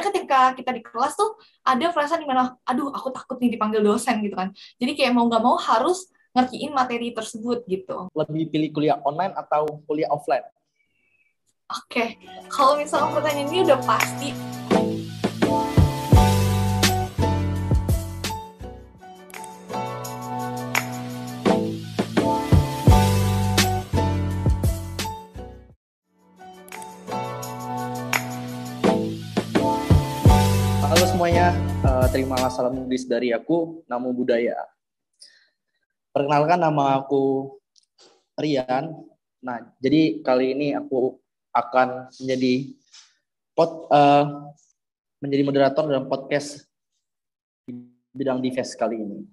ketika kita di kelas tuh ada perasaan dimana, aduh aku takut nih dipanggil dosen gitu kan. Jadi kayak mau nggak mau harus ngertiin materi tersebut gitu. Lebih pilih kuliah online atau kuliah offline? Oke, kalau misalnya pertanyaan ini udah pasti. Halo semuanya, terimalah salam Inggris dari aku, Namo Buddhaya. Perkenalkan, nama aku Rian. Nah, jadi kali ini aku akan menjadi moderator dalam podcast bidang defense kali ini.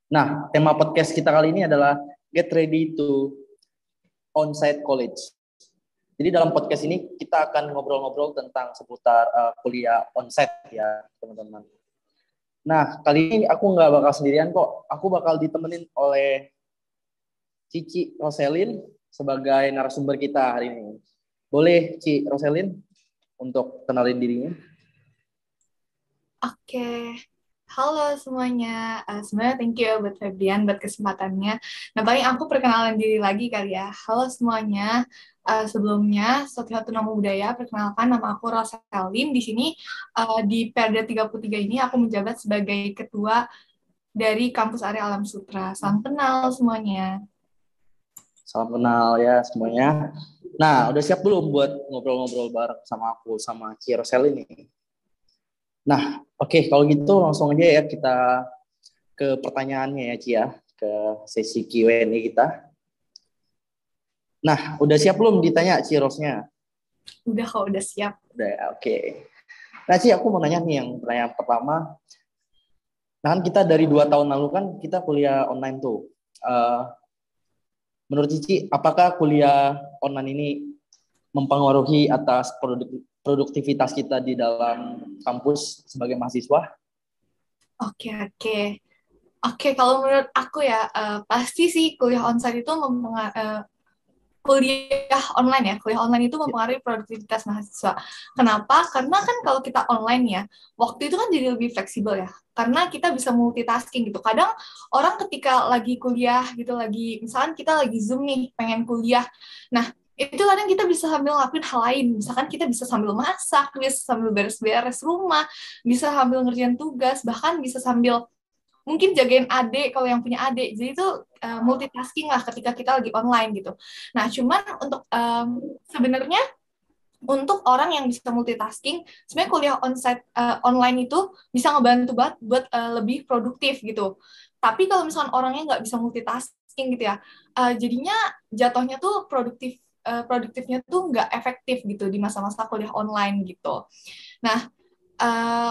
Nah, tema podcast kita kali ini adalah Get Ready to Onsite College. Jadi dalam podcast ini kita akan ngobrol-ngobrol tentang seputar kuliah onsite ya, teman-teman. Nah, kali ini aku nggak bakal sendirian kok. Aku bakal ditemenin oleh Cici Roselin sebagai narasumber kita hari ini. Boleh Ci Roselin untuk kenalin dirinya? Oke, halo semuanya. Sebenarnya thank you ya buat Febrian buat kesempatannya. Nah, paling aku perkenalan diri lagi kali ya. Halo semuanya. Sebelumnya, Satu Nama Budaya, perkenalkan nama aku Roselin. Di sini di Perda 33 ini aku menjabat sebagai ketua dari Kampus Area Alam Sutra. Salam kenal semuanya. Salam kenal ya semuanya. Nah, udah siap belum buat ngobrol-ngobrol bareng sama aku sama Ci Roselin ini? Nah, oke, kalau gitu langsung aja ya kita ke pertanyaannya ya Ci ya, ke sesi Q&A kita. Nah, udah siap belum ditanya Ci Rosnya? Udah kok, udah siap. Udah ya, oke. Nah Ci, aku mau nanya nih yang pertanyaan pertama. Nah kan kita dari 2 tahun lalu kan kita kuliah online tuh. Menurut Cici, apakah kuliah online ini mempengaruhi atas produktivitas kita di dalam kampus sebagai mahasiswa? Oke, oke. Oke, kalau menurut aku ya, pasti sih kuliah onsite itu kuliah online itu mempengaruhi produktivitas mahasiswa. Kenapa? Karena kan kalau kita online ya, waktu itu kan jadi lebih fleksibel ya. Karena kita bisa multitasking gitu. Kadang orang ketika lagi kuliah gitu, misalkan kita lagi Zoom nih, pengen kuliah. Nah, itu kadang kita bisa sambil ngelakuin hal lain. Misalkan kita bisa sambil masak, bisa sambil beres-beres rumah, bisa sambil ngerjain tugas, bahkan bisa sambil mungkin jagain adik kalau yang punya adik. Jadi itu multitasking lah ketika kita lagi online gitu. Nah, cuman untuk sebenarnya untuk orang yang bisa multitasking, sebenarnya kuliah online itu bisa ngebantu banget buat lebih produktif gitu. Tapi kalau misalnya orangnya nggak bisa multitasking gitu ya, jadinya jatuhnya tuh produktifnya tuh nggak efektif gitu di masa-masa kuliah online gitu. Nah,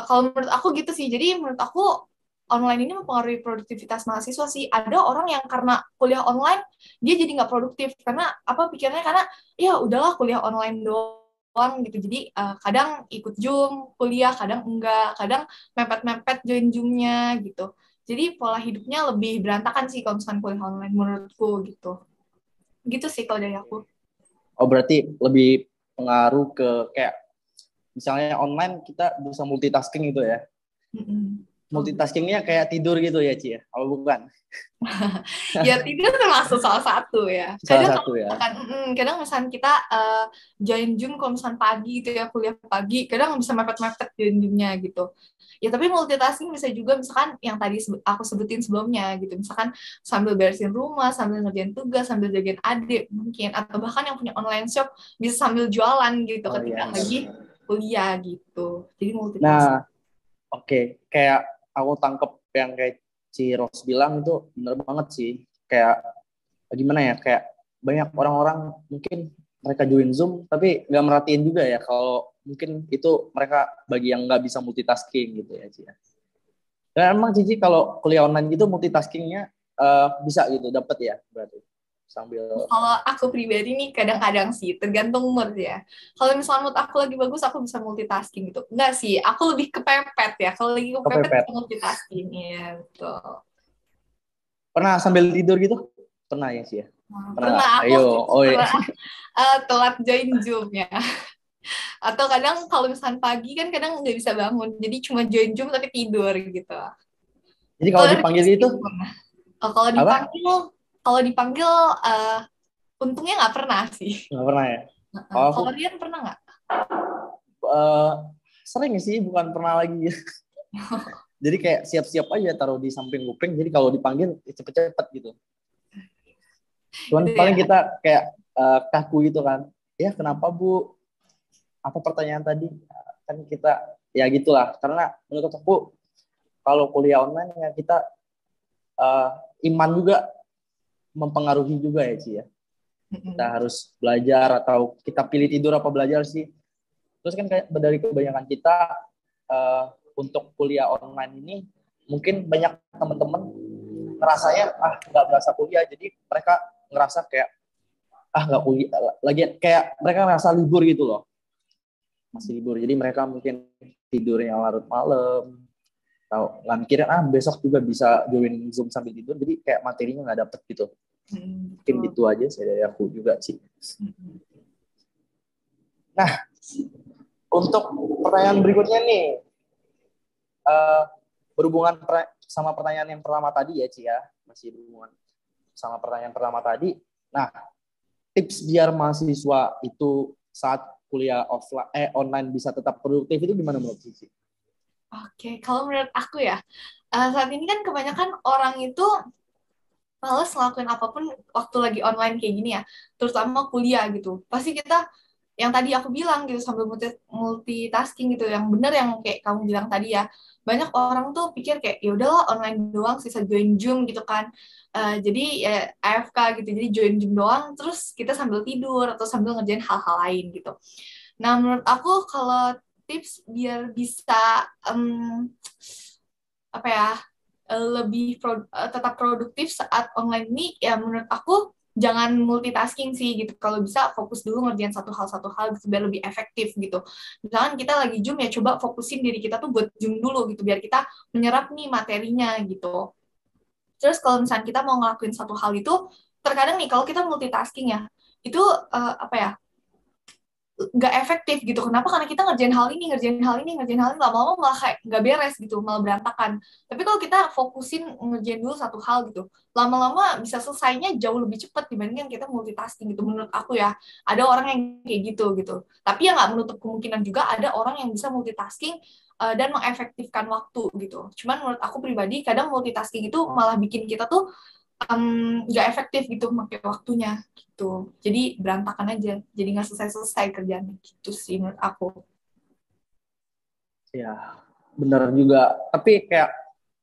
kalau menurut aku gitu sih. Jadi menurut aku online ini mempengaruhi produktivitas mahasiswa sih. Ada orang yang karena kuliah online dia jadi nggak produktif karena apa pikirnya karena ya udahlah kuliah online doang gitu. Jadi kadang ikut Zoom kuliah, kadang enggak, kadang mepet-mepet join Zoom-nya gitu. Jadi pola hidupnya lebih berantakan sih kalau misalkan kuliah online menurutku gitu. Gitu sih kalau dari aku. Oh, berarti lebih pengaruh ke kayak misalnya online kita bisa multitasking gitu ya. Mm-mm. Multitaskingnya kayak tidur gitu ya Ci ya? Oh bukan? Ya tidur termasuk salah satu ya. Salah Kadang kalau satu ya. kadang misalnya kita join Zoom kalau misalnya pagi gitu ya kuliah pagi, kadang bisa mepet-mepet join Zoom-nya gitu. Ya tapi multitasking bisa juga misalkan yang tadi aku sebutin sebelumnya gitu. Misalkan sambil beresin rumah, sambil ngerjain tugas, sambil jagain adik mungkin, atau bahkan yang punya online shop bisa sambil jualan gitu Oh ketika iya. lagi kuliah gitu. Jadi multitasking. Nah, oke. Kayak aku tangkep yang kayak si Ros bilang itu bener banget sih. Kayak gimana ya? Kayak banyak orang-orang mungkin mereka join Zoom tapi nggak merhatiin juga ya kalau mungkin itu mereka bagi yang nggak bisa multitasking gitu ya Ci. Dan emang Cici kalau kuliah online gitu multitaskingnya bisa gitu dapet ya berarti sambil. Kalau aku pribadi nih kadang-kadang sih tergantung mood ya. Kalau misalnya mood aku lagi bagus aku bisa multitasking gitu. Enggak sih, aku lebih kepepet ya. Kalau lagi kepepet Kepepet. bisa multitasking ya betul. Pernah sambil tidur gitu? Pernah ya sih ya? Nah, Pernah nggak? pernah aku Ayo, oh iya. pernah telat join Zoom ya. Atau kadang kalau misalkan pagi kan kadang nggak bisa bangun, jadi cuma join Zoom tapi tidur gitu. Jadi kalau Kalau Rian dipanggil itu sendiri gimana? Kalau apa? dipanggil, kalau dipanggil, eh, untungnya nggak pernah sih. Nggak pernah ya. Oh, aku Kalau Rian pernah nggak? eh, sering sih, bukan pernah lagi. Jadi kayak siap-siap aja taruh di samping kuping. Jadi kalau dipanggil cepet-cepet gitu. Gitu Cuman paling ya. kita kayak kaku gitu kan. Ya kenapa Bu? Apa pertanyaan tadi? Kan kita ya gitulah. Karena menurut aku kalau kuliah online ya kita eh, iman juga mempengaruhi juga ya Ci ya. Kita Mm-mm. harus belajar atau kita pilih tidur apa belajar sih. Terus kan kayak dari kebanyakan kita uh, untuk kuliah online ini mungkin banyak teman-teman ngerasanya nggak berasa kuliah, jadi mereka ngerasa kayak nggak kuliah lagi, kayak mereka ngerasa libur gitu loh, masih libur, jadi mereka mungkin tidurnya larut malam, atau nggak mikirin besok juga bisa join Zoom sambil tidur, jadi kayak materinya nggak dapet gitu. Mungkin Betul. gitu aja saya dari aku juga sih. Mm-mm. Nah, untuk pertanyaan berikutnya nih, uh, berhubungan sama pertanyaan yang pertama tadi ya Ci ya, masih berhubungan sama pertanyaan pertama tadi. Nah, tips biar mahasiswa itu saat kuliah offline online bisa tetap produktif itu gimana menurut Cici? Oke, kalau menurut aku ya, saat ini kan kebanyakan orang itu males ngelakuin apapun waktu lagi online kayak gini ya, terutama kuliah gitu. Pasti kita yang tadi aku bilang gitu sambil multitasking gitu, yang bener yang kayak kamu bilang tadi ya. Banyak orang tuh pikir kayak ya udahlah online doang, sisa join Zoom gitu kan. Jadi ya AFK gitu, jadi join Zoom doang, terus kita sambil tidur atau sambil ngerjain hal-hal lain gitu. Nah, menurut aku kalau tips biar bisa em, apa ya, lebih tetap produktif saat online ini ya, menurut aku jangan multitasking sih gitu. Kalau bisa fokus dulu ngerjain satu hal gitu biar lebih efektif gitu. Misalkan kita lagi Zoom ya coba fokusin diri kita tuh buat Zoom dulu gitu biar kita menyerap nih materinya gitu. Terus kalau misalnya kita mau ngelakuin satu hal itu, terkadang nih kalau kita multitasking ya, itu apa ya, nggak efektif gitu. Kenapa? Karena kita ngerjain hal ini, lama-lama malah kayak nggak beres gitu, malah berantakan. Tapi kalau kita fokusin ngerjain dulu satu hal gitu, lama-lama bisa selesainya jauh lebih cepat dibandingkan kita multitasking gitu. Menurut aku ya, ada orang yang kayak gitu. Tapi ya nggak menutup kemungkinan juga ada orang yang bisa multitasking dan mengefektifkan waktu gitu. Cuman menurut aku pribadi, kadang multitasking itu malah bikin kita tuh nggak efektif gitu pakai waktunya gitu. Jadi berantakan aja, jadi nggak selesai-selesai kerjanya gitu sih menurut aku. Ya, benar juga. Tapi kayak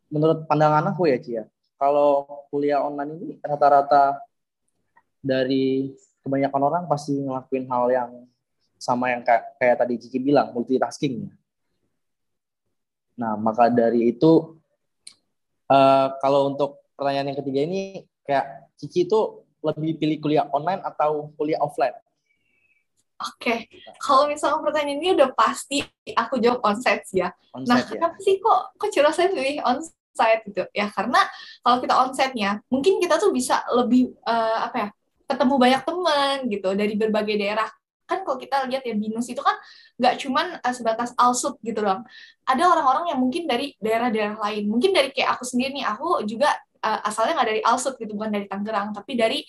menurut pandangan aku ya Ci ya, kalau kuliah online ini rata-rata dari kebanyakan orang pasti ngelakuin hal yang sama yang kayak tadi Cici bilang, multitasking. Nah, maka dari itu kalau untuk pertanyaan yang ketiga ini, kayak Cici itu lebih pilih kuliah online atau kuliah offline? Oke, kalau misalnya pertanyaan ini udah pasti aku jawab onsite sih ya. Nah, Onsite ya. kenapa sih kok curhat saya pilih onsite gitu? Ya karena kalau kita onsite-nya, mungkin kita tuh bisa lebih apa ya, ketemu banyak teman gitu dari berbagai daerah. Kan kalau kita lihat ya BINUS itu kan nggak cuman sebatas Alsut gitu doang. Ada orang-orang yang mungkin dari daerah-daerah lain. Mungkin dari kayak aku sendiri nih, aku juga asalnya nggak dari Alsut gitu, bukan dari Tangerang, tapi dari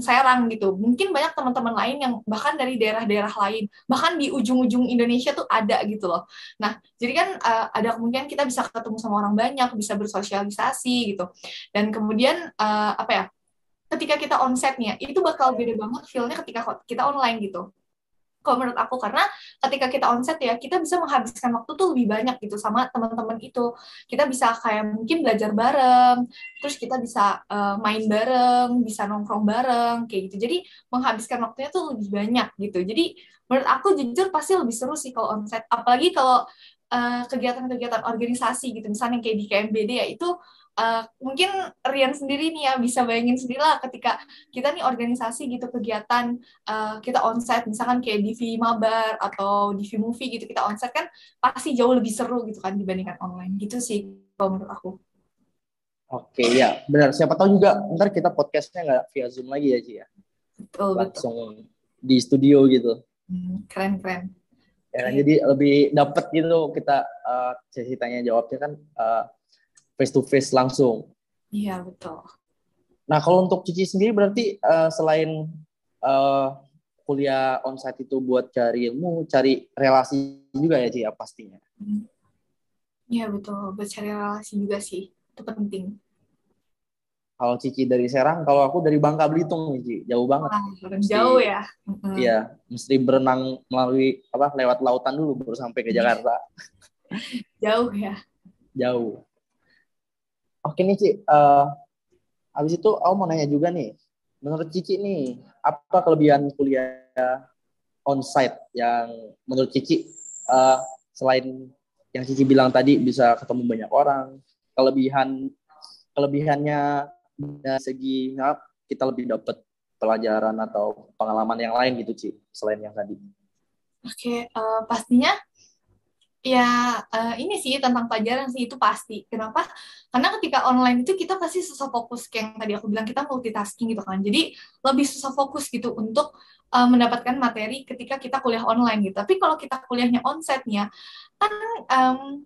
Serang gitu. Mungkin banyak teman-teman lain yang bahkan dari daerah-daerah lain, bahkan di ujung-ujung Indonesia tuh ada gitu loh. Nah, jadi kan ada kemungkinan kita bisa ketemu sama orang banyak, bisa bersosialisasi gitu. Dan kemudian apa ya? Ketika kita onsetnya itu bakal beda banget feel-nya ketika kita online gitu. Kalau menurut aku, karena ketika kita onset ya kita bisa menghabiskan waktu tuh lebih banyak gitu sama teman-teman itu. Kita bisa kayak mungkin belajar bareng, terus kita bisa main bareng, bisa nongkrong bareng kayak gitu. Jadi menghabiskan waktunya tuh lebih banyak gitu. Jadi menurut aku jujur pasti lebih seru sih kalau onset, apalagi kalau kegiatan-kegiatan organisasi gitu, misalnya kayak di KMBD ya, itu mungkin Rian sendiri nih ya bisa bayangin sendiri lah ketika kita nih organisasi gitu, kegiatan kita onsite misalkan kayak di Mabar atau di Movie gitu, kita onsite kan pasti jauh lebih seru gitu kan dibandingkan online gitu sih kalau menurut aku. Oke, ya benar. Siapa tahu juga ntar kita podcastnya nggak via Zoom lagi ya Ci ya. Betul betul. Langsung di studio gitu. Keren-keren. Ya kan, Oke. jadi lebih dapet gitu kita sesi tanya jawabnya kan face to face langsung. Iya, betul. Nah, kalau untuk Cici sendiri berarti selain uh, kuliah onsite itu buat cari ilmu, cari relasi juga ya, Ci, ya pastinya. Hmm. Iya, betul. Bercari relasi juga sih. Itu penting. Kalau Cici dari Serang, kalau aku dari Bangka Belitung nih, Ci. Jauh banget. Wah, Mesti jauh ya. Mm-mm. iya, mesti berenang melalui lewat lautan dulu baru sampai ke Jakarta. Jauh ya. Jauh. Oke nih, Ci. Habis itu aku mau nanya juga nih. Menurut Cici nih, apa kelebihan kuliah onsite yang menurut Cici selain yang Cici bilang tadi bisa ketemu banyak orang, kelebihannya dari segi kita lebih dapat pelajaran atau pengalaman yang lain gitu, Ci, selain yang tadi. Oke, pastinya ya, ini sih tentang pelajaran sih itu pasti. Kenapa? Karena ketika online itu kita pasti susah fokus kayak yang tadi aku bilang kita multitasking gitu kan. Jadi lebih susah fokus gitu untuk mendapatkan materi ketika kita kuliah online gitu. Tapi kalau kita kuliahnya onsite-nya kan em,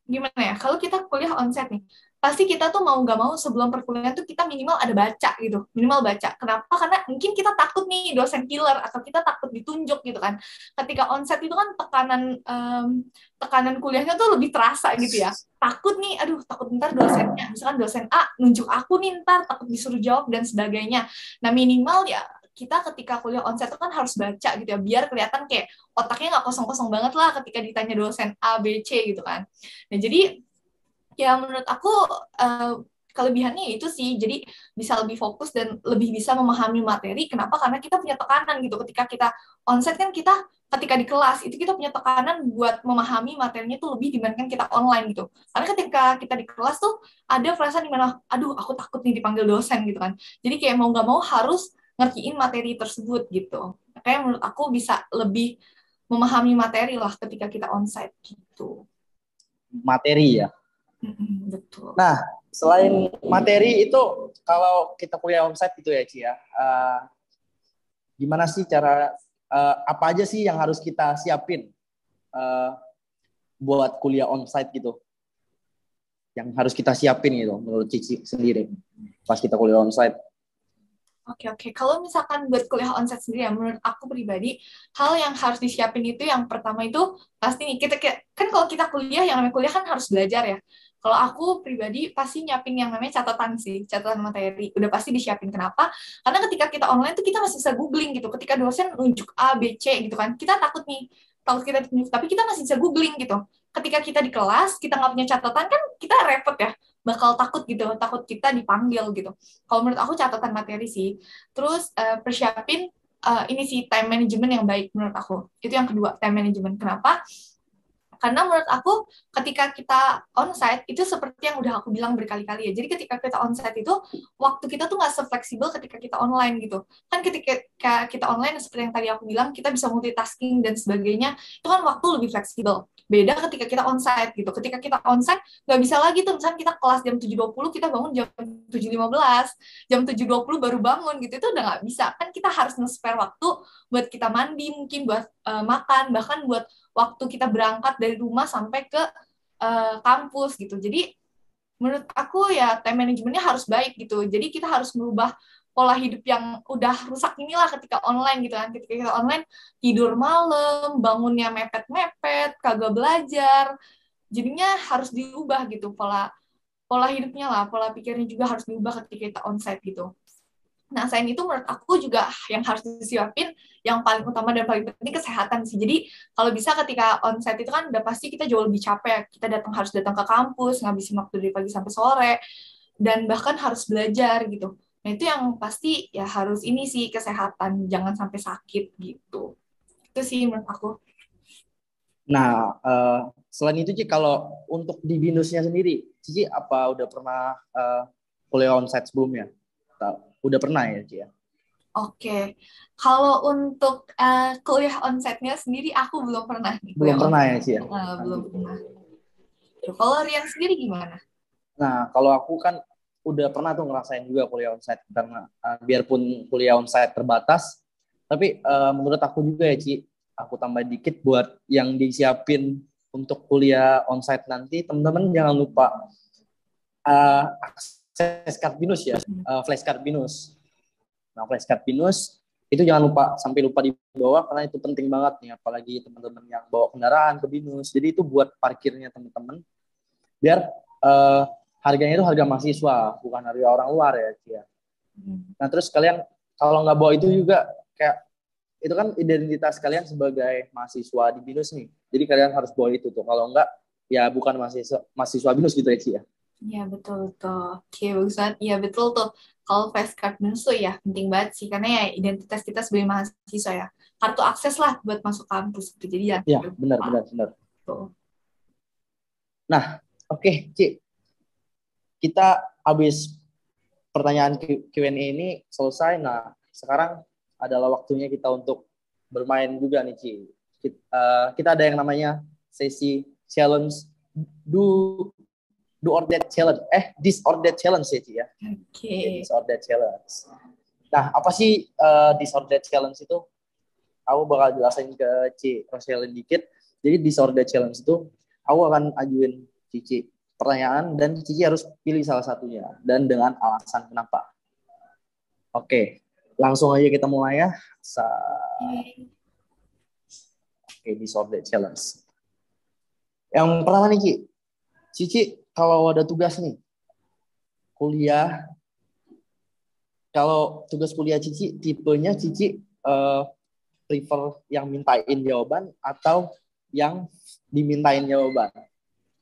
gimana ya? Kalau kita kuliah onsite nih, pasti kita tuh mau nggak mau sebelum perkuliahan tuh kita minimal ada baca gitu, minimal baca. Kenapa? Karena mungkin kita takut nih dosen killer atau kita takut ditunjuk gitu kan. Ketika onsite itu kan tekanan kuliahnya tuh lebih terasa gitu ya. Takut nih, aduh takut ntar dosennya, misalkan dosen A nunjuk aku nih ntar takut disuruh jawab dan sebagainya. Nah minimal ya kita ketika kuliah onsite itu kan harus baca gitu ya, biar kelihatan kayak otaknya nggak kosong-kosong banget lah ketika ditanya dosen A, B, C gitu kan. Nah, jadi ya menurut aku uh, kelebihannya itu sih, jadi bisa lebih fokus dan lebih bisa memahami materi. Kenapa? Karena kita punya tekanan gitu. Ketika kita onsite kan kita ketika di kelas itu kita punya tekanan buat memahami materinya itu lebih dibandingkan kita online gitu. Karena ketika kita di kelas tuh ada perasaan dimana, aduh aku takut nih dipanggil dosen gitu kan. Jadi kayak mau nggak mau harus ngertiin materi tersebut gitu. Kayak menurut aku bisa lebih memahami materi lah ketika kita onsite gitu. Materi ya. Betul. Nah, selain materi itu kalau kita kuliah onsite gitu ya, Ci ya. Gimana sih cara apa aja sih yang harus kita siapin uh, buat kuliah onsite gitu? Yang harus kita siapin gitu menurut Cici sendiri pas kita kuliah onsite. Oke, oke. Kalau misalkan buat kuliah onsite sendiri ya, menurut aku pribadi, hal yang harus disiapin itu yang pertama itu pasti nih, kan kalau kita kuliah, yang namanya kuliah kan harus belajar ya. Kalau aku pribadi pasti nyiapin yang namanya catatan sih, catatan materi. Udah pasti disiapin. Kenapa? Karena ketika kita online tuh kita masih bisa googling gitu. Ketika dosen nunjuk A, B, C gitu kan, kita takut nih, takut kita ditunjuk, tapi kita masih bisa googling gitu. Ketika kita di kelas, kita nggak punya catatan kan kita repot ya, bakal takut gitu, takut kita dipanggil gitu. Kalau menurut aku catatan materi sih. Terus persiapin ini sih time management yang baik menurut aku. Itu yang kedua, time management. Kenapa? Karena menurut aku ketika kita onsite itu seperti yang udah aku bilang berkali-kali ya. Jadi ketika kita onsite itu waktu kita tuh nggak se-fleksibel ketika kita online gitu. Kan ketika kita online seperti yang tadi aku bilang kita bisa multitasking dan sebagainya. Itu kan waktu lebih fleksibel. Beda ketika kita onsite gitu. Ketika kita onsite nggak bisa lagi tuh misalnya kita kelas jam 7.20 kita bangun jam 7.15, jam 7.20 baru bangun gitu. Itu udah nggak bisa. Kan kita harus nge-spare waktu buat kita mandi, mungkin buat makan, bahkan buat waktu kita berangkat dari rumah sampai ke kampus gitu. Jadi menurut aku ya time manajemennya harus baik gitu. Jadi kita harus merubah pola hidup yang udah rusak inilah ketika online gitu kan. Ketika kita online tidur malam, bangunnya mepet-mepet, kagak belajar. Jadinya harus diubah gitu pola pola hidupnya lah, pola pikirnya juga harus diubah ketika kita onsite gitu. Nah, selain itu menurut aku juga yang harus disiapin yang paling utama dan paling penting kesehatan sih. Jadi kalau bisa ketika onsite itu kan udah pasti kita jauh lebih capek. Kita harus datang ke kampus, ngabisin waktu dari pagi sampai sore, dan bahkan harus belajar gitu. Nah, itu yang pasti ya harus ini sih kesehatan, jangan sampai sakit gitu. Itu sih menurut aku. Nah, selain itu Ci, kalau untuk di BINUS-nya sendiri, Cici apa udah pernah kuliah onsite sebelumnya? Udah pernah ya, Ci ya? Oke, kalau untuk kuliah onsite-nya sendiri aku belum pernah nih Belum kuliah pernah onsite. ya, Ci ya? Belum pernah. Kalau Rian sendiri gimana? Nah, kalau aku kan udah pernah tuh ngerasain juga kuliah onsite karena biarpun kuliah onsite terbatas, tapi menurut aku juga ya, Ci, aku tambah dikit buat yang disiapin untuk kuliah onsite nanti, teman-teman jangan lupa akses card binus ya, flash card binus. Nah, flash card binus itu jangan lupa sampai lupa dibawa karena itu penting banget nih, apalagi teman-teman yang bawa kendaraan ke binus. Jadi itu buat parkirnya teman-teman, biar harganya itu harga mahasiswa, bukan harga orang luar ya, Cia. Nah, terus kalian kalau nggak bawa itu juga kayak itu kan identitas kalian sebagai mahasiswa di BINUS nih. Jadi kalian harus bawa itu tuh. Kalau enggak, ya bukan mahasiswa BINUS gitu ya, Ci ya. Iya, betul tuh. Oke, bagus banget. Iya, betul tuh. Kalau flashcard BINUS tuh ya penting banget sih. Karena ya identitas kita sebagai mahasiswa ya. Kartu akses lah buat masuk kampus gitu. Jadi ya. Iya, benar. Tuh. Nah, oke, Ci. Kita habis pertanyaan Q&A ini selesai. Nah, sekarang adalah waktunya kita untuk bermain juga nih, Ci. Kita ada yang namanya sesi challenge do or that challenge. This or that challenge ya, Ci ya. Oke. This or that challenge. Nah, apa sih this or that challenge itu? Aku bakal jelasin ke Ci Roselyn dikit. Jadi this or that challenge itu aku akan ajuin Cici pertanyaan dan Cici harus pilih salah satunya dan dengan alasan kenapa. Oke, langsung aja kita mulai ya. Oke, this or that challenge. Yang pertama nih, Cici, kalau ada tugas nih, kuliah, kalau tugas kuliah Cici, tipenya Cici prefer yang mintain jawaban atau yang dimintain jawaban?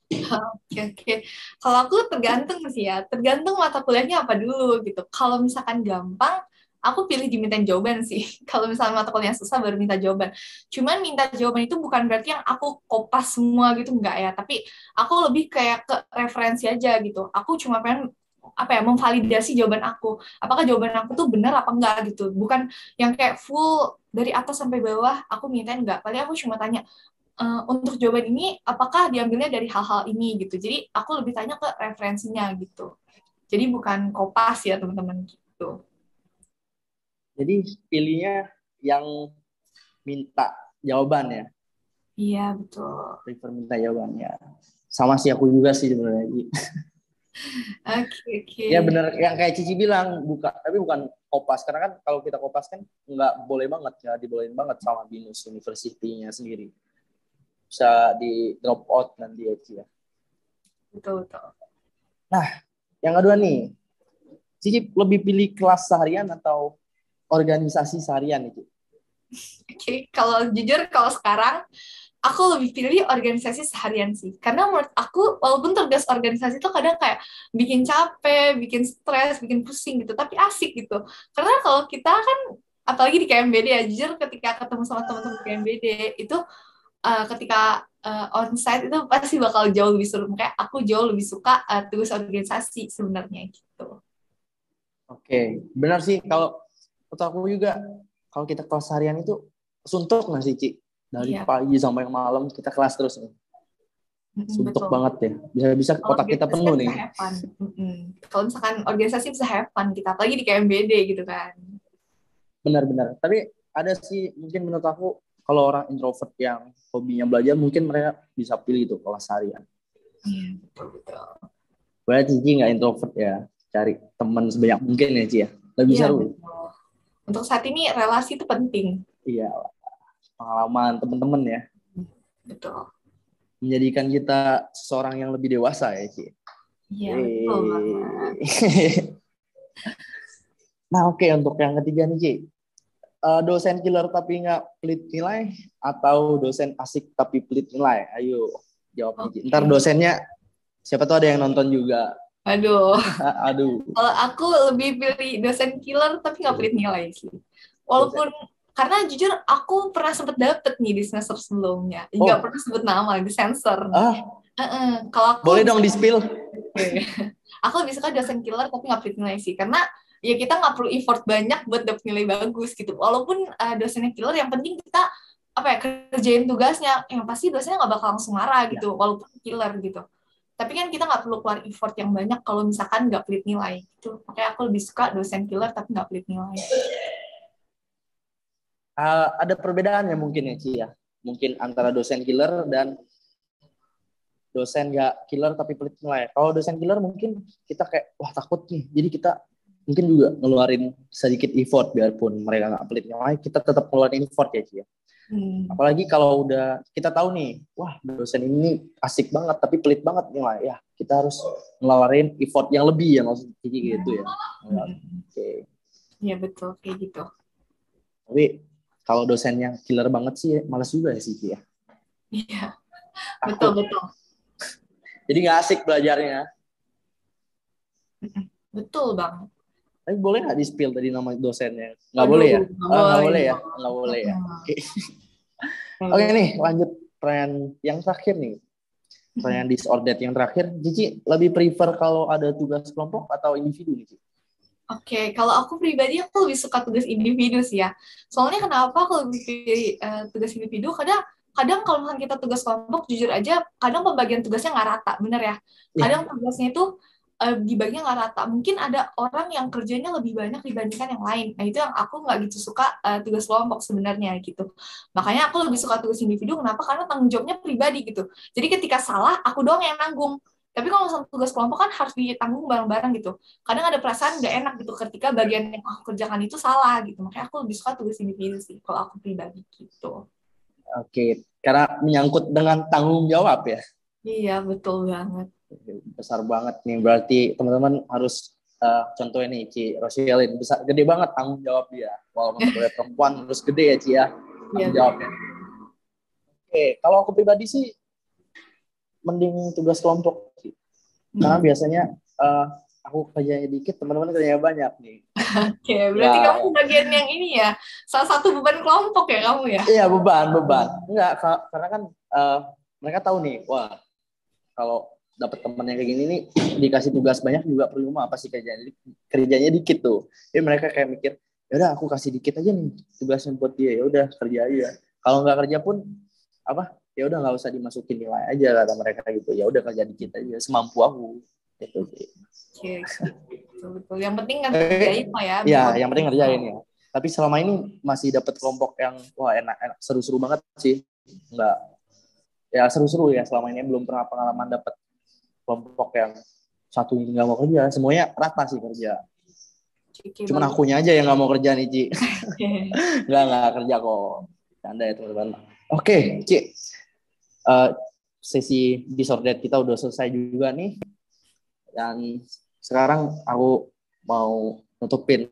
Oke. Kalau aku tergantung sih ya, tergantung mata kuliahnya apa dulu gitu. Kalau misalkan gampang, aku pilih dimintain jawaban sih. Kalau misalnya mata kuliah susah baru minta jawaban. Cuman minta jawaban itu bukan berarti yang aku kopas semua gitu, enggak ya. Tapi aku lebih kayak ke referensi aja gitu. Aku cuma pengen memvalidasi jawaban aku. Apakah jawaban aku tuh benar apa enggak gitu. Bukan yang kayak full dari atas sampai bawah aku mintain enggak. Paling aku cuma tanya, untuk jawaban ini apakah diambilnya dari hal-hal ini gitu. Jadi aku lebih tanya ke referensinya gitu. Jadi bukan kopas ya teman-teman gitu. Jadi pilihnya yang minta jawaban ya? Iya, betul. Prefer minta jawabannya. Sama sih aku juga sih sebenarnya. Oke. Ya benar yang kayak Cici bilang, tapi bukan kopas. Karena kan kalau kita kopas kan nggak boleh banget, ya dibolehin banget sama BINUS University-nya sendiri. Bisa di drop out nanti ya. Betul. Nah, yang kedua nih, Cici lebih pilih kelas seharian atau organisasi seharian itu? Oke, kalau jujur kalau sekarang aku lebih pilih organisasi seharian sih. Karena menurut aku walaupun tugas organisasi itu kadang kayak bikin capek, bikin stres, bikin pusing gitu, tapi asik gitu. Karena kalau kita kan apalagi di KMBD ya, jujur ketika ketemu sama teman-teman KMBD itu ketika onsite itu pasti bakal jauh lebih seru. Kayak aku jauh lebih suka tugas organisasi sebenarnya gitu. Oke, benar sih kalau menurut aku juga kalau kita kelas harian itu suntuk nggak sih, Ci? Dari pagi sampai malam kita kelas terus nih. Suntuk Betul. banget ya. Bisa-bisa otak kita penuh nih. Kalau misalkan organisasi bisa have fun kita, apalagi di KMBD gitu kan. Benar-benar. Tapi ada sih mungkin menurut aku kalau orang introvert yang hobinya belajar mungkin mereka bisa pilih itu kelas harian. Iya, betul. Berarti Cici nggak introvert ya. Cari teman sebanyak mungkin ya, Ci ya. Lebih seru. Betul. Untuk saat ini relasi itu penting. Iya. Pengalaman teman-teman ya. Betul. Menjadikan kita seseorang yang lebih dewasa ya, Ci. Iya, betul banget. Nah, oke, untuk yang ketiga nih, Ci. Dosen killer tapi nggak pelit nilai atau dosen asik tapi pelit nilai? Ayo, jawab nih, Ci. Ntar dosennya, siapa tahu ada yang nonton juga. Aduh. Aduh. Kalau aku lebih pilih dosen killer tapi nggak pelit nilai sih. Walaupun karena jujur aku pernah sempet dapet nih di semester sebelumnya. Nggak pernah sebut nama, disensor. Kalau aku boleh dong di-spill. Aku lebih suka dosen killer tapi nggak pelit nilai sih. Karena ya kita nggak perlu effort banyak buat dapet nilai bagus gitu. Walaupun dosennya killer, yang penting kita kerjain tugasnya. Yang pasti dosennya nggak bakal langsung marah gitu, walaupun killer gitu. Tapi kan kita nggak perlu keluar effort yang banyak kalau misalkan nggak pelit nilai gitu. Makanya aku lebih suka dosen killer tapi nggak pelit nilai. ada perbedaannya mungkin ya Ci ya. Mungkin antara dosen killer dan dosen nggak killer tapi pelit nilai. Kalau dosen killer mungkin kita kayak wah takut nih. Jadi kita mungkin juga ngeluarin sedikit effort biarpun mereka nggak pelit nilai, kita tetap ngeluarin effort ya Ci ya. Apalagi kalau udah kita tahu nih, wah dosen ini asik banget tapi pelit banget nilai, ya kita harus ngeluarin effort yang lebih ya maksudnya gitu ya. Oke. Iya betul kayak gitu. Tapi kalau dosen yang killer banget sih malas juga ya sih ya. Iya betul. Jadi nggak asik belajarnya. Betul bang. Tapi boleh nggak di-spill tadi nama dosennya? Nggak boleh ya? Nggak boleh ya? Nggak boleh ya? Oke nih, lanjut pertanyaan yang terakhir nih. Pertanyaan disordered yang terakhir. Cici lebih prefer kalau ada tugas kelompok atau individu nih, Cici? Oke, kalau aku pribadi aku lebih suka tugas individu sih ya. Soalnya kenapa kalau pilih tugas individu, kadang kalau misalnya kita tugas kelompok, jujur aja, kadang pembagian tugasnya nggak rata, bener ya. Kadang tugasnya itu dibaginya nggak rata. Mungkin ada orang yang kerjanya lebih banyak dibandingkan yang lain. Nah itu yang aku nggak gitu suka tugas kelompok sebenarnya gitu. Makanya aku lebih suka tugas individu. Kenapa? Karena tanggung jawabnya pribadi gitu. Jadi ketika salah, aku doang yang nanggung. Tapi kalau misalnya tugas kelompok kan harus ditanggung bareng-bareng gitu. Kadang ada perasaan nggak enak gitu ketika bagian yang aku kerjakan itu salah gitu. Makanya aku lebih suka tugas individu sih kalau aku pribadi gitu. Oke, karena menyangkut dengan tanggung jawab ya. Iya, betul banget. Besar banget nih, berarti teman-teman harus contohnya nih Ci Rosyelin, besar gede banget tanggung jawab dia. Walaupun sebagai perempuan harus gede ya Ci ya tanggung jawabnya. Oke, kalau aku pribadi sih mending tugas kelompok sih. Karena biasanya aku kerjanya dikit, teman-teman kerjanya banyak nih. Oke, berarti kamu bagian yang ini ya, salah satu beban kelompok ya kamu ya? Iya, beban. Enggak, karena kan mereka tahu nih, wah kalau dapat teman yang kayak gini nih, dikasih tugas banyak juga percuma, apa sih kerjanya dikit tuh. Jadi mereka kayak mikir, ya udah aku kasih dikit aja nih tugasnya buat dia, ya udah kerja aja. Kalau nggak kerja pun ya udah nggak usah dimasukin nilai aja kata mereka gitu. Ya udah kerja dikit aja semampu aku gitu sih. Oke, betul. Yang penting kan kerjain lah ya. Iya, yang penting ngerjain ya. Tapi selama ini masih dapat kelompok yang wah enak seru-seru banget sih. Enggak ya seru-seru ya, selama ini belum pernah pengalaman dapat kelompok yang satu nggak mau kerja, semuanya rata sih kerja. Cuman akunya aja yang nggak mau kerja nih Ci. nggak kerja kok, canda ya teman-teman. Oke Ci, sesi disordered kita udah selesai juga nih, dan sekarang aku mau nutupin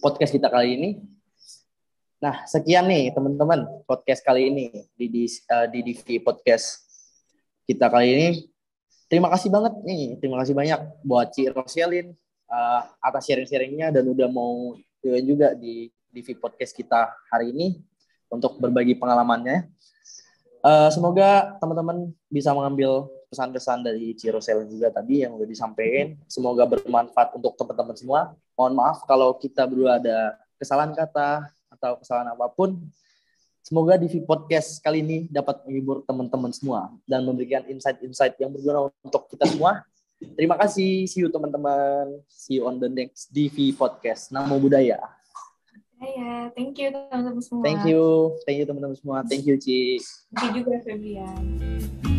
podcast kita kali ini. Nah, sekian nih teman-teman podcast kali ini di DV Podcast kita kali ini. Terima kasih banget nih, terima kasih banyak buat Ci Rosyelin atas sharing-sharingnya dan udah mau juga di DV Podcast kita hari ini untuk berbagi pengalamannya. Semoga teman-teman bisa mengambil pesan-pesan dari Ci Rosyelin juga tadi yang udah disampaikan. Semoga bermanfaat untuk teman-teman semua. Mohon maaf kalau kita berdua ada kesalahan kata atau kesalahan apapun. Semoga di podcast kali ini dapat menghibur teman-teman semua dan memberikan insight-insight yang berguna untuk kita semua. Terima kasih. See you teman-teman. See you on the next DV Podcast. Namo Buddhaya. Thank you teman-teman semua. Thank you teman-teman semua. Thank you Ci. Thank you juga Febrian.